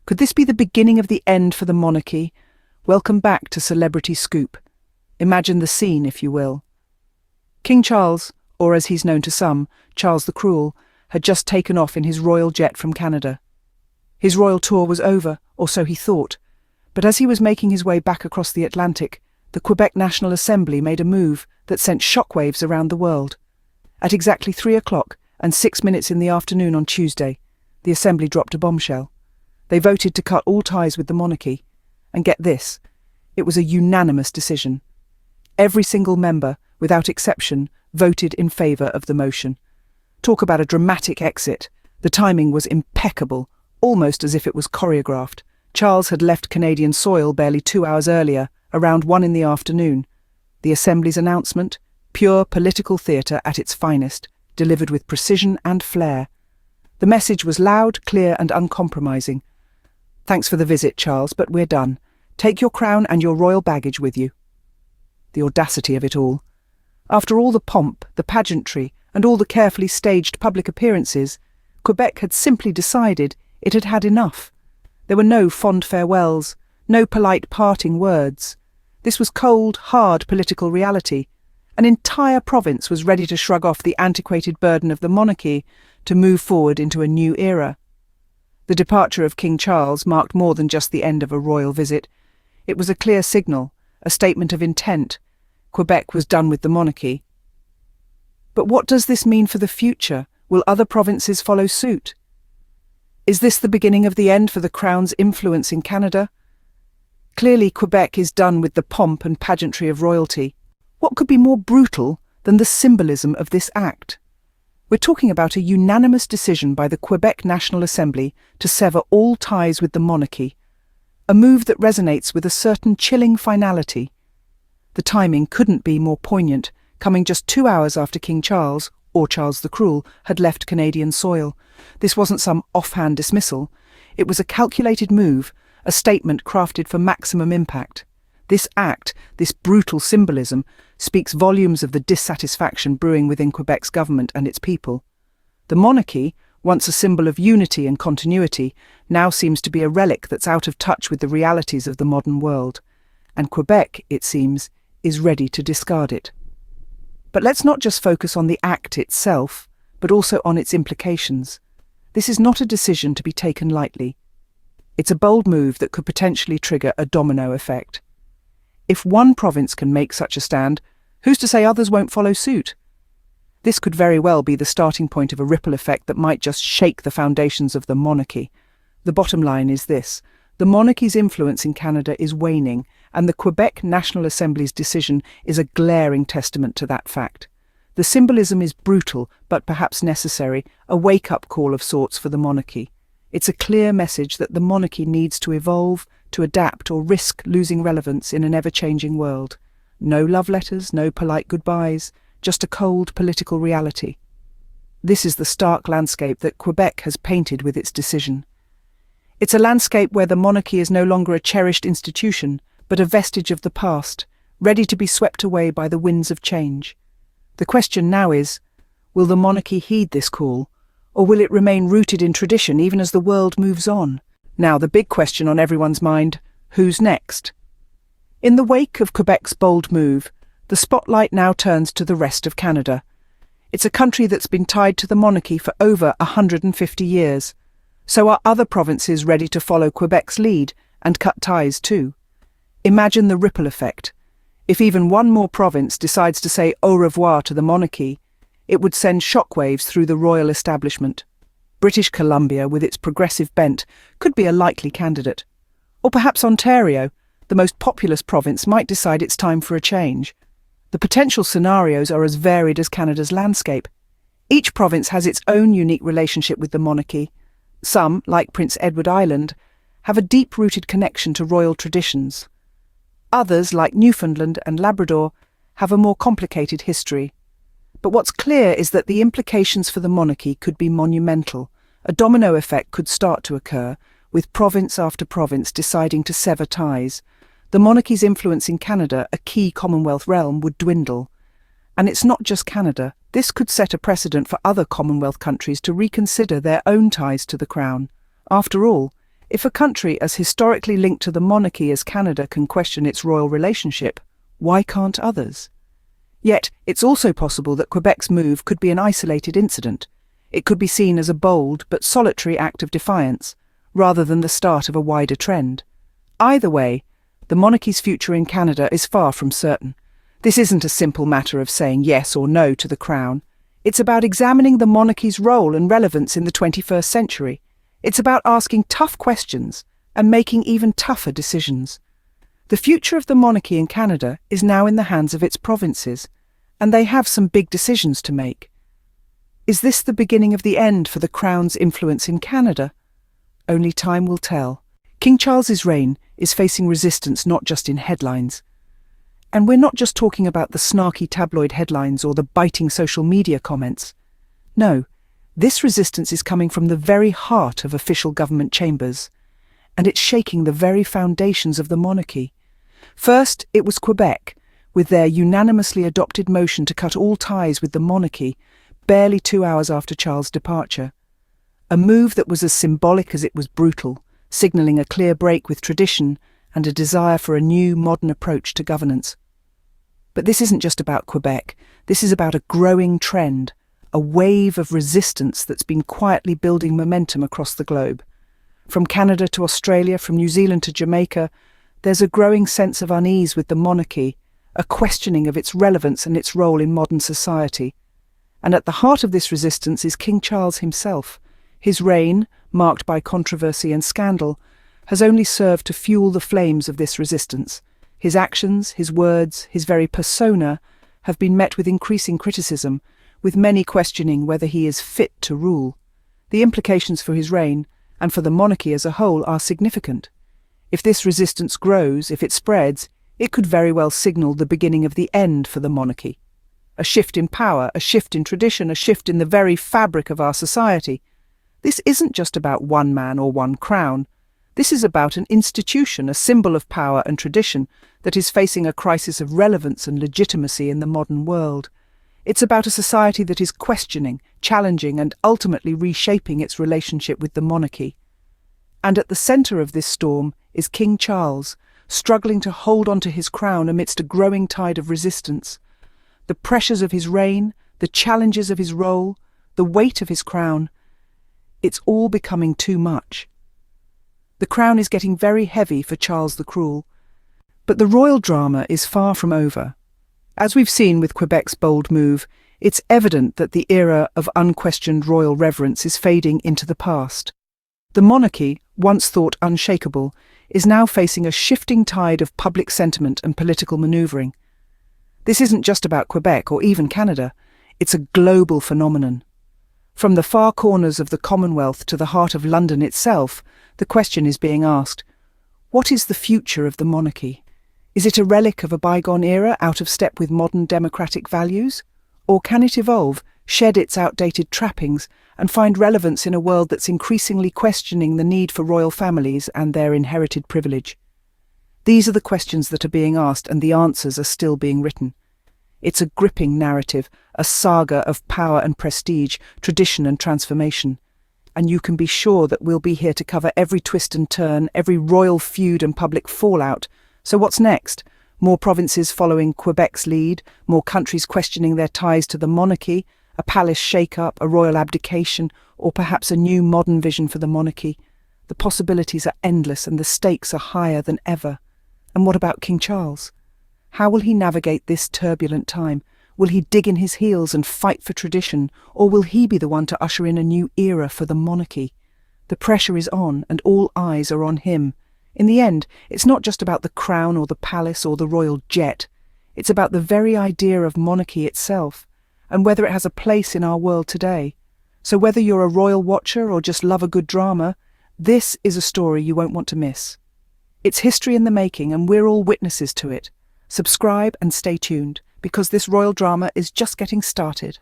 Could this be the beginning of the end for the monarchy? Welcome back to Celebrity Scoop. Imagine the scene, if you will. King Charles, or as he's known to some, Charles the Cruel, had just taken off in his royal jet from Canada. His royal tour was over, or so he thought, but as he was making his way back across the Atlantic, the Quebec National Assembly made a move that sent shockwaves around the world. At exactly 3 o'clock and 6 minutes in the afternoon on Tuesday, the Assembly dropped a bombshell. They voted to cut all ties with the monarchy. And get this, it was a unanimous decision. Every single member, without exception, voted in favour of the motion. Talk about a dramatic exit. The timing was impeccable, almost as if it was choreographed. Charles had left Canadian soil barely 2 hours earlier, around 1 in the afternoon. The Assembly's announcement, pure political theatre at its finest, delivered with precision and flair. The message was loud, clear and uncompromising. Thanks for the visit, Charles, but we're done. Take your crown and your royal baggage with you. The audacity of it all. After all the pomp, the pageantry, and all the carefully staged public appearances, Quebec had simply decided it had had enough. There were no fond farewells, no polite parting words. This was cold, hard political reality. An entire province was ready to shrug off the antiquated burden of the monarchy to move forward into a new era. The departure of King Charles marked more than just the end of a royal visit. It was a clear signal, a statement of intent. Quebec was done with the monarchy. But what does this mean for the future? Will other provinces follow suit? Is this the beginning of the end for the Crown's influence in Canada? Clearly, Quebec is done with the pomp and pageantry of royalty. What could be more brutal than the symbolism of this act? We're talking about a unanimous decision by the Quebec National Assembly to sever all ties with the monarchy, a move that resonates with a certain chilling finality. The timing couldn't be more poignant, coming just 2 hours after King Charles, or Charles the Cruel, had left Canadian soil. This wasn't some offhand dismissal. It was a calculated move, a statement crafted for maximum impact. This act, this brutal symbolism, speaks volumes of the dissatisfaction brewing within Quebec's government and its people. The monarchy, once a symbol of unity and continuity, now seems to be a relic that's out of touch with the realities of the modern world. And Quebec, it seems, is ready to discard it. But let's not just focus on the act itself, but also on its implications. This is not a decision to be taken lightly. It's a bold move that could potentially trigger a domino effect. If one province can make such a stand, who's to say others won't follow suit? This could very well be the starting point of a ripple effect that might just shake the foundations of the monarchy. The bottom line is this: the monarchy's influence in Canada is waning, and the Quebec National Assembly's decision is a glaring testament to that fact. The symbolism is brutal, but perhaps necessary, a wake-up call of sorts for the monarchy. It's a clear message that the monarchy needs to evolve, to adapt, or risk losing relevance in an ever-changing world. No love letters, no polite goodbyes, just a cold political reality. This is the stark landscape that Quebec has painted with its decision. It's a landscape where the monarchy is no longer a cherished institution, but a vestige of the past, ready to be swept away by the winds of change. The question now is, will the monarchy heed this call, or will it remain rooted in tradition even as the world moves on? Now, the big question on everyone's mind, who's next? In the wake of Quebec's bold move, the spotlight now turns to the rest of Canada. It's a country that's been tied to the monarchy for over 150 years. So are other provinces ready to follow Quebec's lead and cut ties too? Imagine the ripple effect. If even one more province decides to say au revoir to the monarchy, it would send shockwaves through the royal establishment. British Columbia, with its progressive bent, could be a likely candidate. Or perhaps Ontario, the most populous province, might decide it's time for a change. The potential scenarios are as varied as Canada's landscape. Each province has its own unique relationship with the monarchy. Some, like Prince Edward Island, have a deep-rooted connection to royal traditions. Others, like Newfoundland and Labrador, have a more complicated history. But what's clear is that the implications for the monarchy could be monumental. A domino effect could start to occur, with province after province deciding to sever ties. The monarchy's influence in Canada, a key Commonwealth realm, would dwindle. And it's not just Canada. This could set a precedent for other Commonwealth countries to reconsider their own ties to the Crown. After all, If a country as historically linked to the monarchy as Canada can question its royal relationship, why can't others? Yet, it's also possible that Quebec's move could be an isolated incident. It could be seen as a bold but solitary act of defiance, rather than the start of a wider trend. Either way, the monarchy's future in Canada is far from certain. This isn't a simple matter of saying yes or no to the crown. It's about examining the monarchy's role and relevance in the 21st century. It's about asking tough questions and making even tougher decisions. The future of the monarchy in Canada is now in the hands of its provinces, and they have some big decisions to make. Is this the beginning of the end for the Crown's influence in Canada? Only time will tell. King Charles's reign is facing resistance not just in headlines. And we're not just talking about the snarky tabloid headlines or the biting social media comments. No, this resistance is coming from the very heart of official government chambers, and it's shaking the very foundations of the monarchy. First, it was Quebec, with their unanimously adopted motion to cut all ties with the monarchy barely 2 hours after Charles' departure. A move that was as symbolic as it was brutal, signalling a clear break with tradition and a desire for a new, modern approach to governance. But this isn't just about Quebec. This is about a growing trend, a wave of resistance that's been quietly building momentum across the globe. From Canada to Australia, from New Zealand to Jamaica, there's a growing sense of unease with the monarchy, a questioning of its relevance and its role in modern society. And at the heart of this resistance is King Charles himself. His reign, marked by controversy and scandal, has only served to fuel the flames of this resistance. His actions, his words, his very persona have been met with increasing criticism, with many questioning whether he is fit to rule. The implications for his reign, and for the monarchy as a whole, are significant. If this resistance grows, if it spreads, it could very well signal the beginning of the end for the monarchy. A shift in power, a shift in tradition, a shift in the very fabric of our society. This isn't just about one man or one crown. This is about an institution, a symbol of power and tradition, that is facing a crisis of relevance and legitimacy in the modern world. It's about a society that is questioning, challenging, and ultimately reshaping its relationship with the monarchy. And at the centre of this storm is King Charles, struggling to hold onto his crown amidst a growing tide of resistance. The pressures of his reign, the challenges of his role, the weight of his crown, it's all becoming too much. The crown is getting very heavy for Charles the Cruel. But the royal drama is far from over. As we've seen with Quebec's bold move, it's evident that the era of unquestioned royal reverence is fading into the past. The monarchy, once thought unshakable, is now facing a shifting tide of public sentiment and political manoeuvring. This isn't just about Quebec or even Canada, it's a global phenomenon. From the far corners of the Commonwealth to the heart of London itself, the question is being asked, what is the future of the monarchy? Is it a relic of a bygone era, out of step with modern democratic values? Or can it evolve, shed its outdated trappings, and find relevance in a world that's increasingly questioning the need for royal families and their inherited privilege? These are the questions that are being asked, and the answers are still being written. It's a gripping narrative, a saga of power and prestige, tradition and transformation. And you can be sure that we'll be here to cover every twist and turn, every royal feud and public fallout. So what's next? More provinces following Quebec's lead, more countries questioning their ties to the monarchy, a palace shake-up, a royal abdication, or perhaps a new modern vision for the monarchy. The possibilities are endless and the stakes are higher than ever. And what about King Charles? How will he navigate this turbulent time? Will he dig in his heels and fight for tradition, or will he be the one to usher in a new era for the monarchy? The pressure is on, and all eyes are on him. In the end, it's not just about the crown or the palace or the royal jet. It's about the very idea of monarchy itself, and whether it has a place in our world today. So whether you're a royal watcher or just love a good drama, this is a story you won't want to miss. It's history in the making, and we're all witnesses to it. Subscribe and stay tuned, because this royal drama is just getting started.